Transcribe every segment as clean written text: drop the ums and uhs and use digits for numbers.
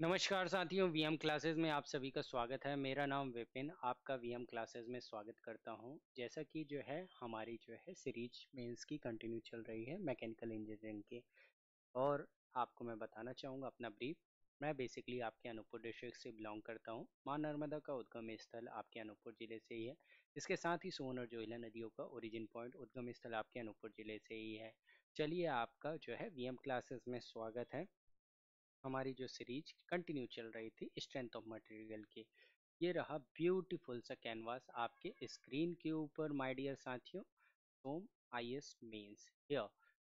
नमस्कार साथियों, VM classes में आप सभी का स्वागत है। मेरा नाम विपिन, आपका वीएम क्लासेस में स्वागत करता हूं। जैसा कि जो है हमारी जो है सीरीज मेंस की कंटिन्यू चल रही है मैकेनिकल इंजीनियरिंग की, और आपको मैं बताना चाहूँगा अपना ब्रीफ। मैं बेसिकली आपके अनूपपुर डिस्ट्रिक्ट से बिलोंग करता हूँ। माँ नर्मदा का उद्गम स्थल आपके अनूपपुर ज़िले से ही है। इसके साथ ही सोन और जोहिला नदियों का ओरिजिन पॉइंट उद्गम स्थल आपके अनूपपुर ज़िले से ही है। चलिए, आपका जो है वीएम क्लासेस में स्वागत है। हमारी जो सीरीज कंटिन्यू चल रही थी स्ट्रेंथ ऑफ मटेरियल की, ये रहा ब्यूटीफुल सा कैनवास आपके स्क्रीन के ऊपर माय डियर साथियों। Home IAS mains here.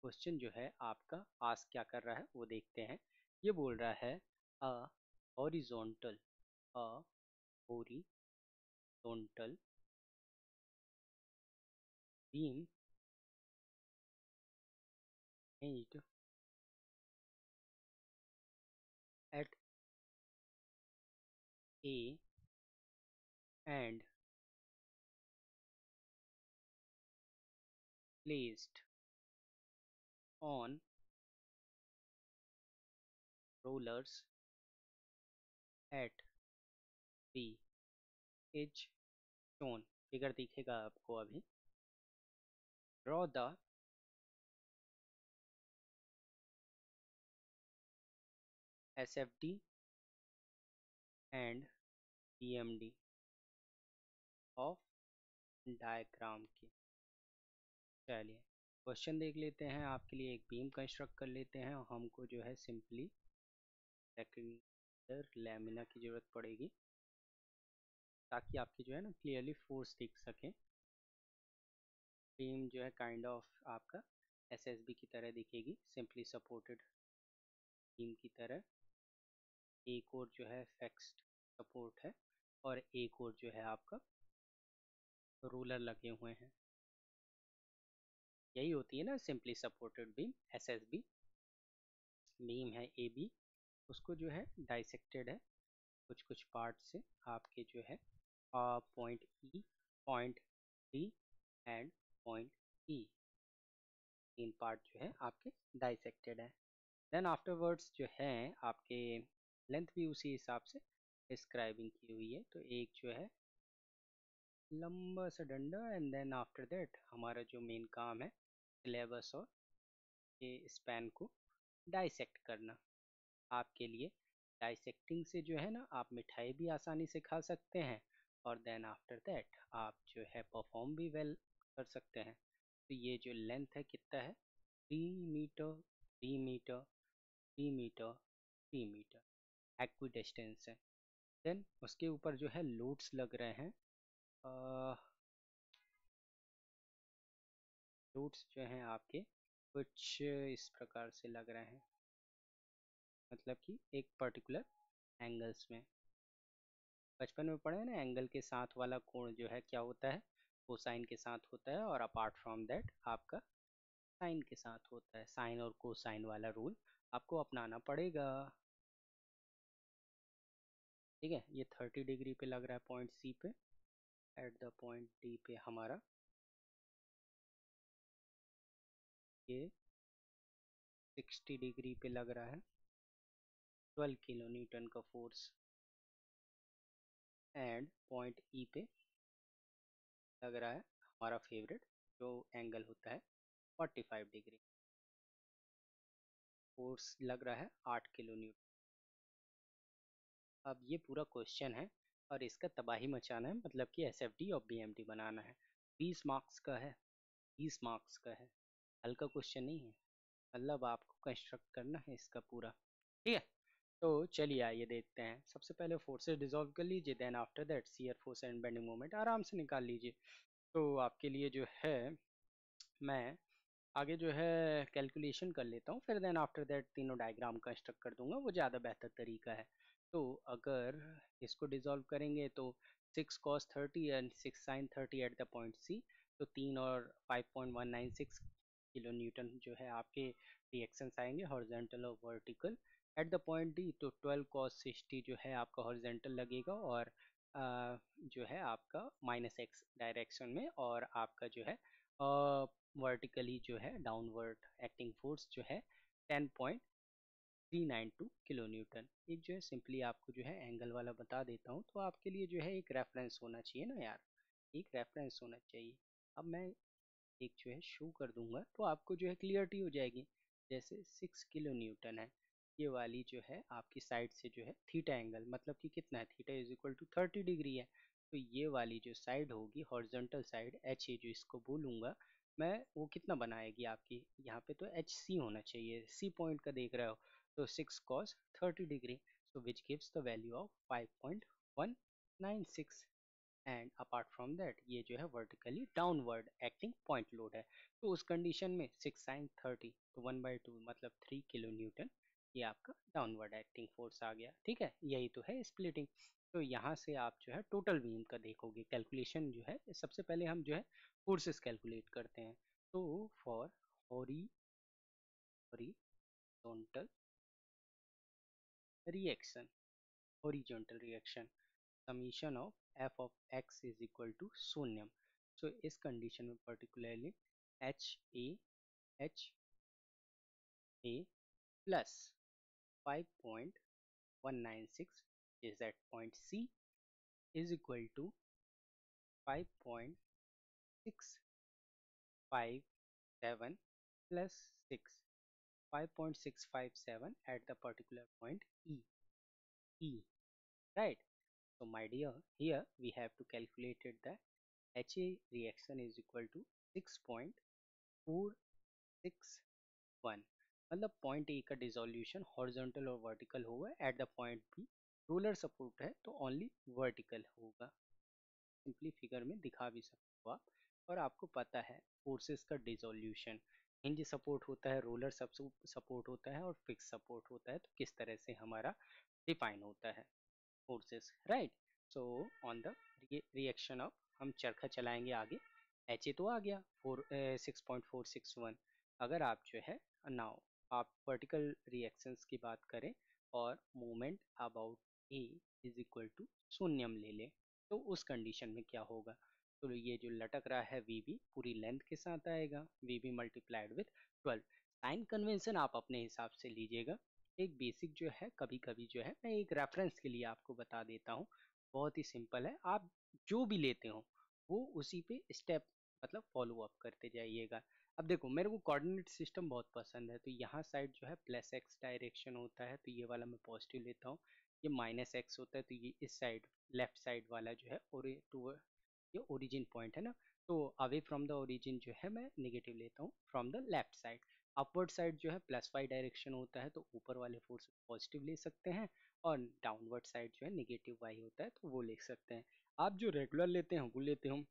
Question जो है आपका आस्क क्या कर रहा है वो देखते हैं। ये बोल रहा है a horizontal a horizontal beam made at A and placed on rollers at B is shown। Figure दिखेगा आपको अभी। Draw the SFD and PMD of diagram की। चलिए, क्वेश्चन देख लेते हैं। आपके लिए एक बीम कंस्ट्रक्ट कर लेते हैं। हमको जो है सिंपली रेक्टेंगुलर लैमिना की ज़रूरत पड़ेगी ताकि आपकी जो है ना क्लियरली फोर्स दिख सके। बीम जो है काइंड ऑफ आपका SSB की तरह दिखेगी, सिंपली सपोर्टेड बीम की तरह। एक और जो है फिक्स्ड सपोर्ट है और एक और जो है आपका रोलर लगे हुए हैं। यही होती है ना simply supported beam, SSB। Beam है AB, उसको जो है डाइसेक्टेड है कुछ कुछ पार्ट से। आपके जो है point E, point D and point E, तीन पार्ट जो है आपके डाइसेक्टेड है। देन आफ्टरवर्ड्स जो है आपके लेंथ भी उसी हिसाब से डिस्क्राइबिंग की हुई है। तो एक जो है लंबा सा डंडा, एंड देन आफ्टर दैट हमारा जो मेन काम है सिलेबस और ये स्पैन को डाइसेक्ट करना। आपके लिए डाइसेक्टिंग से जो है ना आप मिठाई भी आसानी से खा सकते हैं, और देन आफ्टर दैट आप जो है परफॉर्म भी वेल कर सकते हैं। तो ये जो लेंथ है कितना है, 3 metre, 3 metre, 3 metre, 3 metre equidistance है। देन उसके ऊपर जो है लोड्स लग रहे हैं। लोड्स जो हैं आपके कुछ इस प्रकार से लग रहे हैं, मतलब कि एक पर्टिकुलर एंगल्स में। बचपन में पढ़े हैं ना, एंगल के साथ वाला कोण जो है क्या होता है, कोसाइन के साथ होता है, और अपार्ट फ्रॉम दैट आपका साइन के साथ होता है। साइन और कोसाइन वाला रूल आपको अपनाना पड़ेगा। ठीक है, ये 30 डिग्री पे लग रहा है पॉइंट सी पे। एट द पॉइंट डी पे हमारा ये 60 डिग्री पे लग रहा है। 12 किलो न्यूटन का फोर्स। एंड पॉइंट ई पे लग रहा है हमारा फेवरेट जो एंगल होता है 45 डिग्री। फोर्स लग रहा है 8 किलो न्यूटन। अब ये पूरा क्वेश्चन है और इसका तबाही मचाना है, मतलब कि SFD और BMD बनाना है। 20 मार्क्स का है, 20 मार्क्स का है, हल्का क्वेश्चन नहीं है। मतलब आपको कंस्ट्रक्ट करना है इसका पूरा। ठीक है, तो चलिए आइए देखते हैं। सबसे पहले फोर्सेस डिसॉल्व कर लीजिए, then after that shear force and bending moment आराम से निकाल लीजिए। तो आपके लिए जो है मैं आगे जो है कैलकुलेशन कर लेता हूँ, फिर देन आफ्टर दैट तीनों डायग्राम कंस्ट्रक्ट कर दूंगा, वो ज़्यादा बेहतर तरीका है। तो अगर इसको डिसॉल्व करेंगे तो 6 cos 30 and 6 sin 30 at the point C, तो 3 और 5.196 किलो न्यूटन जो है आपके रिएक्शंस आएंगे हॉरिजॉन्टल और vertical. Eight the point D तो 12 cos 60 जो है आपका हॉरिजॉन्टल लगेगा, और जो है आपका -x डायरेक्शन में, और आपका जो है वर्टिकली जो है डाउनवर्ड एक्टिंग फोर्स जो है 10.5 392 किलो न्यूटन। एक जो है सिंपली आपको जो है एंगल वाला बता देता हूँ, तो आपके लिए जो है एक रेफरेंस होना चाहिए ना यार, एक रेफरेंस होना चाहिए। अब मैं एक जो है शो कर दूंगा तो आपको जो है क्लियरिटी हो जाएगी। जैसे 6 किलो न्यूटन है, ये वाली जो है आपकी साइड से जो है थीटा एंगल, मतलब कि कितना है, theta is equal to 30 degree है। तो ये वाली जो साइड होगी हॉरिजॉन्टल साइड एच ए जो इसको बोलूँगा मैं, वो कितना बनाएगी आपकी, यहाँ पे तो एच सी होना चाहिए, सी पॉइंट का देख रहे हो, तो 6 cos 30 degree, so which gives the value of 5.196। And apart from that ये जो है vertically downward acting point load है। तो उस कंडीशन में 6 sin 30 तो 1/2 मतलब 3 किलो न्यूटन, ये आपका डाउनवर्ड एक्टिंग फोर्स आ गया। ठीक है, यही तो है स्प्लिटिंग। तो यहाँ से आप जो है टोटल बीम का देखोगे कैलकुलेशन जो है, सबसे पहले हम जो है फोर्सेस कैलकुलेट करते हैं। तो for horizontal reaction, horizontal reaction summation of F of X is equal to शून्यम। सो इस कंडीशन में particularly H A plus 5.196 is at point C is equal to 5.657 plus 6, 5.657 at the particular point E, right? So my dear, here we have to calculate it that HA reaction is equal to 6.461, मतलब point A का dissolution horizontal और vertical होगा, at the point B roller support है तो only vertical होगा। Simply figure में दिखा भी सकते हो आप। और आपको पता है फोर्सेस का डिसोल्यूशन, हिंज सपोर्ट होता है, रोलर सपोर्ट होता है और फिक्स सपोर्ट होता है, तो किस तरह से हमारा डिफाइन होता है forces, right? So on the reaction of, हम चरखा चलाएंगे आगे। एच ए तो आ गया 6.461। अगर आप जो है नाउ आप वर्टिकल रिएक्शंस की बात करें और moment about A is equal to शून्यम ले लें, तो उस कंडीशन में क्या होगा? तो ये जो लटक रहा है वी बी पूरी लेंथ के साथ आएगा, V B multiplied with 12। Sign convention आप अपने हिसाब से लीजिएगा। एक बेसिक जो है, कभी कभी जो है मैं एक रेफरेंस के लिए आपको बता देता हूँ, बहुत ही सिंपल है, आप जो भी लेते हो वो उसी पे स्टेप मतलब फॉलो अप करते जाइएगा। अब देखो मेरे को कोऑर्डिनेट सिस्टम बहुत पसंद है, तो यहाँ साइड जो है प्लस एक्स डायरेक्शन होता है, तो ये वाला मैं पॉजिटिव लेता हूँ। ये माइनस एक्स होता है, तो ये इस साइड लेफ्ट साइड वाला जो है, और ये ओरिजिन पॉइंट है ना, तो अवे फ्रॉम द ओरिजिन जो है मैं नेगेटिव लेता हूँ from the left side. Upward side जो है प्लस वाई डायरेक्शन होता है, तो ऊपर वाले फोर्स पॉजिटिव ले सकते हैं, और डाउनवर्ड साइड जो है नेगेटिव वाई होता है, तो वो ले सकते हैं। आप जो रेगुलर लेते हैं वो लेते हो।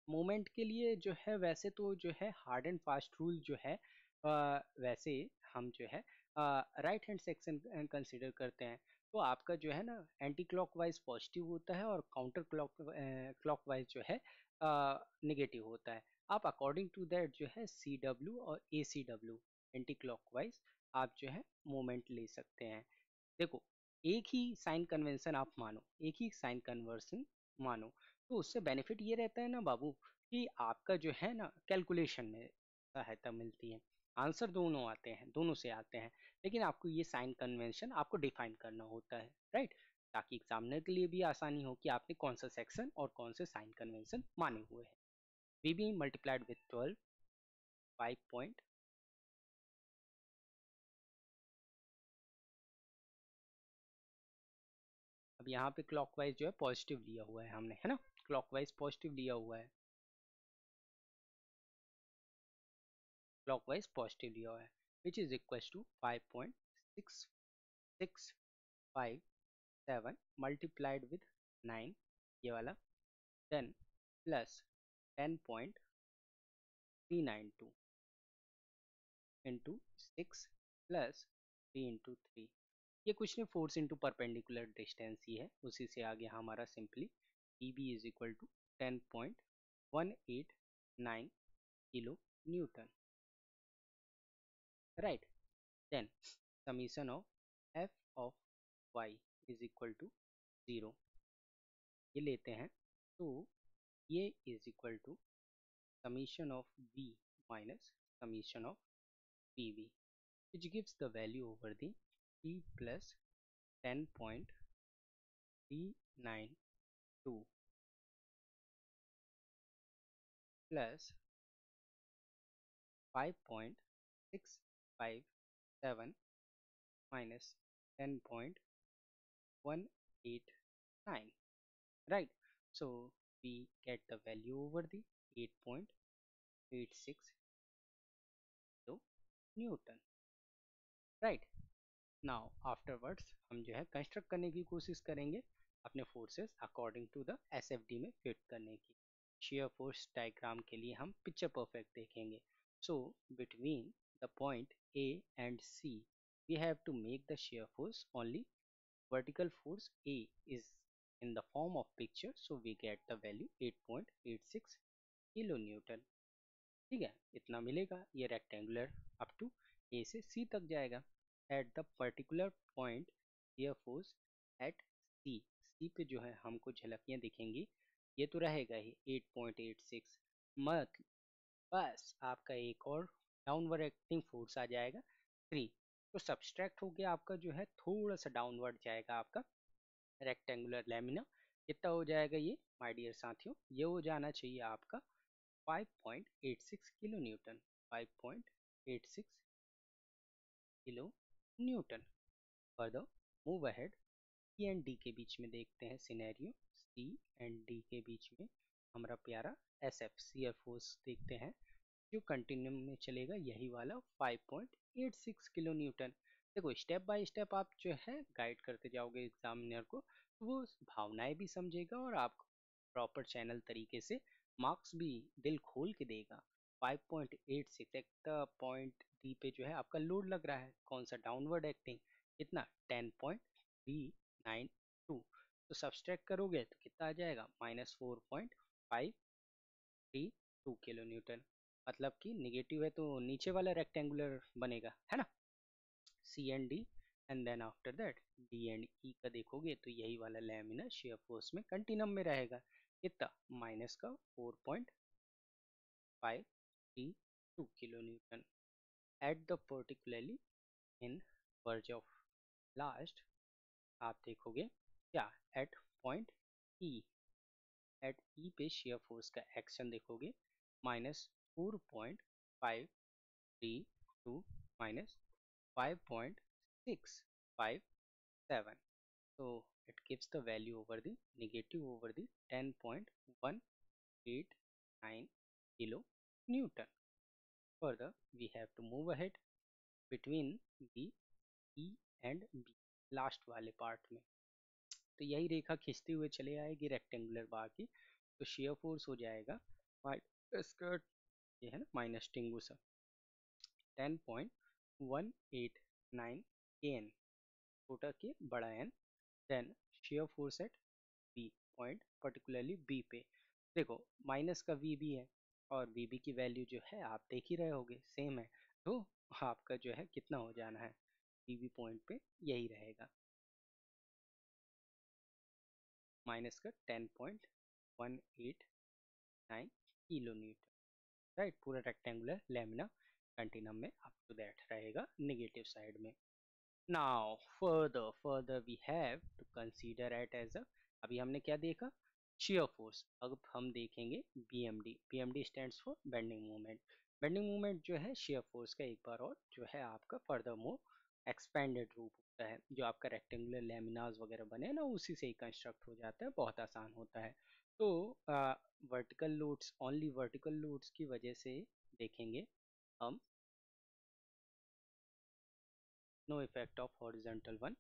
मोमेंट के लिए जो है वैसे तो जो है हार्ड एंड फास्ट रूल जो है, वैसे हम जो है राइट हैंड सेक्शन कंसिडर करते हैं, तो आपका जो है ना एंटी क्लॉकवाइज पॉजिटिव होता है और काउंटर क्लॉकवाइज जो है नेगेटिव होता है। आप अकॉर्डिंग टू दैट जो है सी डब्ल्यू और ए सी डब्ल्यू एंटी क्लॉकवाइज आप जो है मोमेंट ले सकते हैं। देखो एक ही साइन कन्वेंशन आप मानो, एक ही साइन कन्वर्सन मानो, तो उससे बेनिफिट ये रहता है ना बाबू, कि आपका जो है ना कैलकुलेशन में सहायता मिलती है। आंसर दोनों आते हैं, दोनों से आते हैं, लेकिन आपको ये साइन कन्वेंशन आपको डिफाइन करना होता है, राइट? ताकि एग्जामिनर के लिए भी आसानी हो कि आपने कौन सा सेक्शन और कौन से साइन कन्वेंशन माने हुए हैं। वी बी मल्टीप्लाइड विथ 12, 5 अब यहाँ पे क्लॉकवाइज जो है पॉजिटिव लिया हुआ है हमने, है ना, क्लॉकवाइज पॉजिटिव लिया हुआ है, क्लॉकवाइज पॉजिटिव लिया हुआ है, which is equal to 5.6657 multiplied with 9, ये वाला, then plus 10.392 into 6 plus 3 into 3। ये कुछ नहीं, फोर्स इंटू परपेंडिकुलर डिस्टेंस ही है, उसी से आ गया हमारा simply E B is equal to 10.189 kilo newton, right? Then summation of F of Y is equal to 0, ये लेते हैं, तो ये is equal to summation of B minus summation of P V, which gives the value over the t plus 10.392 plus 5.657 minus 10.189, right? So we get the value over the 8.86 Newton, right? Now afterwards हम जो है construct करने की कोशिश करेंगे अपने forces according to the SFD में fit करने की। शेयर फोर्स डायग्राम के लिए हम पिक्चर परफेक्ट देखेंगे। So between the point A and C we have to make the shear force only vertical force A is in the form of picture, so we get the value 8.86 kilonewton। ठीक है, इतना मिलेगा। ये rectangular up to ए से C तक जाएगा। At the particular point shear force at C, C पे जो है हमको झलकियाँ दिखेंगी। ये तो रहेगा ही 8.86, मत बस आपका एक और डाउनवर्ड एक्टिंग फोर्स आ जाएगा 3। तो सब्सट्रैक्ट होके आपका जो है थोड़ा सा डाउनवर्ड जाएगा आपका रेक्टेंगुलर लेमिना। कितना हो जाएगा ये माय डियर साथियों? ये हो जाना चाहिए आपका 5.86 kilo newton, 5.86 kilo newton. Further move ahead, C and D के बीच में देखते हैं सिनेरियो। सी एंड डी के बीच में हमारा प्यारा एस एफ सी फोर्स देखते हैं जो कंटिन्यूम में चलेगा, यही वाला 5.86 किलो न्यूटन। देखो स्टेप बाय स्टेप आप जो है गाइड करते जाओगे एग्जामिनर को, तो वो भावनाएं भी समझेगा और आपको प्रॉपर चैनल तरीके से मार्क्स भी दिल खोल के देगा। 5.86 एक पॉइंट डी पे जो है आपका लोड लग रहा है, कौन सा डाउनवर्ड एक्टिंग, कितना 10.392। तो सब्सट्रैक्ट करोगे तो कितना आ जाएगा -4.532 किलो न्यूटन। मतलब कि निगेटिव है तो नीचे वाला रेक्टेंगुलर बनेगा, है ना। C and D and then after that D and E का देखोगे तो यही वाला लैमिनर शेयर फोर्स में कंटिन्यूम में रहेगा। कितना माइनस का 4.532 kilo newton. At the particularly in verse of last आप देखोगे क्या at point E, at E पे शेयर फोर्स का एक्शन देखोगे -4.532 minus 5.657, so it gives the value over the negative over the 10.189 kilo Newton. Further we have to move ahead between the E and B last वाले part में। तो यही रेखा खींचते हुए चले आएगी रेक्टेंगुलर बार की, तो शेयर फोर्स हो जाएगा इसका ये है ना माइनस टिंगुसा 10.189 kN, छोटा के बड़ा n। Then shear force at B point, particularly B पे देखो माइनस का वी भी है और वी बी की वैल्यू जो है आप देख ही रहे होगे सेम है, तो आपका जो है कितना हो जाना है वी बी पॉइंट पे यही रहेगा माइनस का 10.189 किलो न्यूटन, राइट। पूरा रेक्टेंगुलर लेमिना कंटिन्यूम में अप टू दैट रहेगा नेगेटिव साइड में। Now further we have to consider it as uh, अभी हमने क्या देखा शेयर फोर्स, अब हम देखेंगे BMD. BMD stands for bending moment. Bending moment जो है शेयर फोर्स का एक बार और जो है आपका फर्दर मोर एक्सपेंडेड रूप होता है। जो आपका रेक्टेंगुलर लेमिनाज वगैरह बने ना उसी से ही कंस्ट्रक्ट हो जाता है, बहुत आसान होता है। तो vertical loads, only vertical loads की वजह से देखेंगे हम, no effect of horizontal one.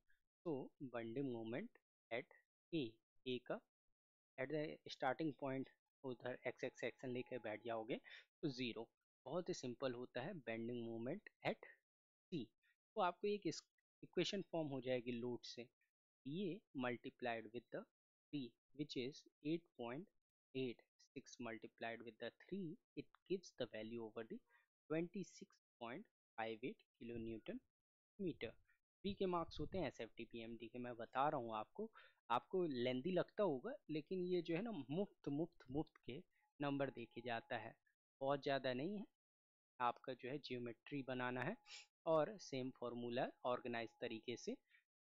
तो बेंडिंग मोमेंट एट ए का एट द स्टार्टिंग पॉइंट उधर एक्स एक्स एक्शन लेके बैठ जाओगे तो ज़ीरो। बहुत ही सिंपल होता है बेंडिंग मोमेंट एट सी। तो आपको एक इक्वेशन फॉर्म हो जाएगी लोड से, ये multiplied with the 3 which is 8.86 multiplied with the 3, it gives the value over the 26.58 kilo newton metre. B के मार्क्स होते हैं S F T P M D के, मैं बता रहा हूँ आपको, आपको लेंदी लगता होगा लेकिन ये जो है ना मुफ्त के नंबर देके जाता है, बहुत ज़्यादा नहीं है। आपका जो है जियोमेट्री बनाना है और सेम फॉर्मूला ऑर्गेनाइज तरीके से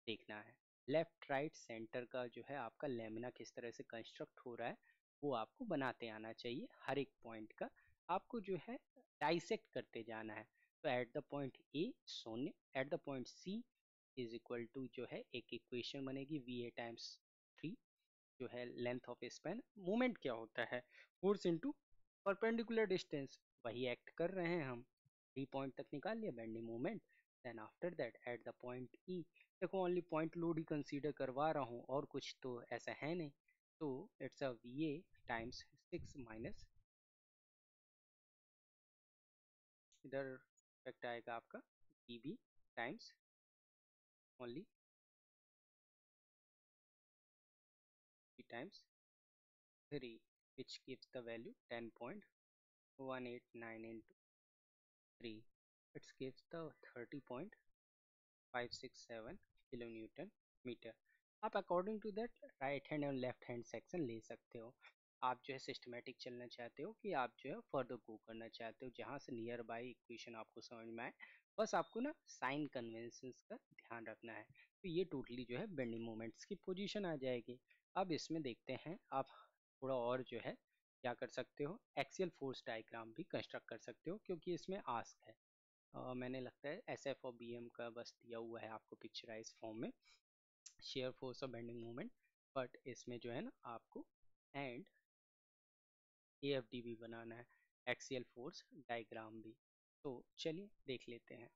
देखना है। लेफ्ट राइट सेंटर का जो है आपका लेमिना किस तरह से कंस्ट्रक्ट हो रहा है वो आपको बनाते आना चाहिए। हर एक पॉइंट का आपको जो है डाइसेक्ट करते जाना है। तो एट द पॉइंट ए शून्य, at the point C is equal to जो है एक इक्वेशन बनेगी वी ए टाइम्स 3 जो है लेंथ ऑफ स्पैन। मोमेंट क्या होता है, फोर्स इनटू परपेंडिकुलर डिस्टेंस, वही एक्ट कर रहे हैं हम। 3 पॉइंट तक निकाल लिया bending moment. Then after that at the point E, देखो ओनली पॉइंट लोड ही कंसीडर करवा रहा हूँ और कुछ तो ऐसा है नहीं, तो it's uh V A times 6 minus इधर इफेक्ट आएगा आपका V B times only times 3 which gives the value 10.189 into 3, it gives the 30.567 kilonewton metre. आप according to that right hand और लेफ्ट हैंड सेक्शन ले सकते हो। आप जो है सिस्टमेटिक चलना चाहते हो कि आप जो है फर्दर गो करना चाहते हो, जहाँ से नियर बाई इक्वेशन आपको समझ में आए, बस आपको ना साइन कन्वेंशंस का ध्यान रखना है। तो ये टोटली जो है बेंडिंग मोमेंट्स की पोजीशन आ जाएगी। अब इसमें देखते हैं आप थोड़ा और जो है क्या कर सकते हो, एक्सियल फोर्स डायग्राम भी कंस्ट्रक्ट कर सकते हो, क्योंकि इसमें आस्क है। मैंने लगता है एस एफ और बी एम का बस दिया हुआ है आपको पिक्चराइज फॉर्म में, शेयर फोर्स और बेंडिंग मोमेंट, बट इसमें जो है ना आपको एंड ए एफ डी भी बनाना है, एक्सियल फोर्स डायग्राम भी। तो चलिए देख लेते हैं।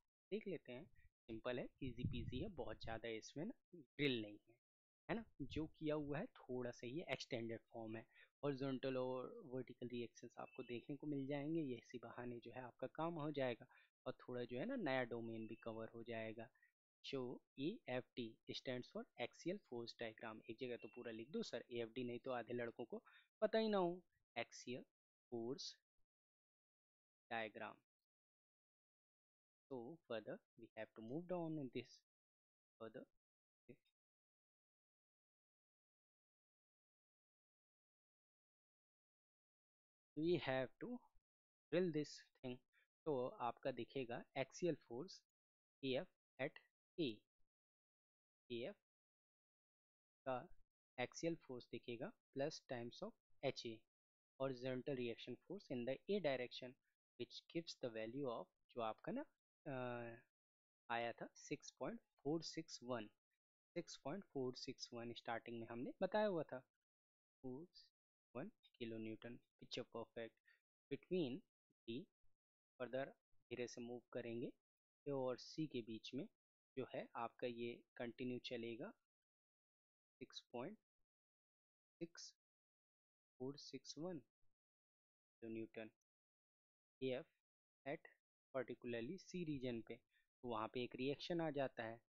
सिंपल है, इजी पीजी है, बहुत ज़्यादा इसमें ना ड्रिल नहीं है ना। जो किया हुआ है थोड़ा सा ही एक्सटेंडेड फॉर्म है। हॉरिजॉन्टल और वर्टिकल रिएक्शंस आपको देखने को मिल जाएंगे, ये इसी बहाने जो है आपका काम हो जाएगा और थोड़ा जो है ना नया डोमेन भी कवर हो जाएगा। जो A F D stands for axial force diagram, एक जगह तो पूरा लिख दो सर ए एफ डी, नहीं तो आधे लड़कों को पता ही ना हो। Axial force diagram. So further we have to move down in this further. We have to drill this thing. तो आपका दिखेगा axial force AF at A, AF का एक्सियल फोर्स दिखेगा plus times of HA, horizontal reaction force in the A direction which gives the value of जो आपका ना आया था 6.461, 6.461 स्टार्टिंग में हमने बताया हुआ था, 1 kilo Newton. Picture perfect between D, further धीरे से मूव करेंगे ए और सी के बीच में जो है आपका ये कंटिन्यू चलेगा 6.6461 kilo newton A F at particularly C region पे, तो वहाँ पे एक रिएक्शन आ जाता है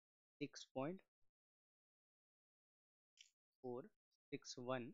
6.461।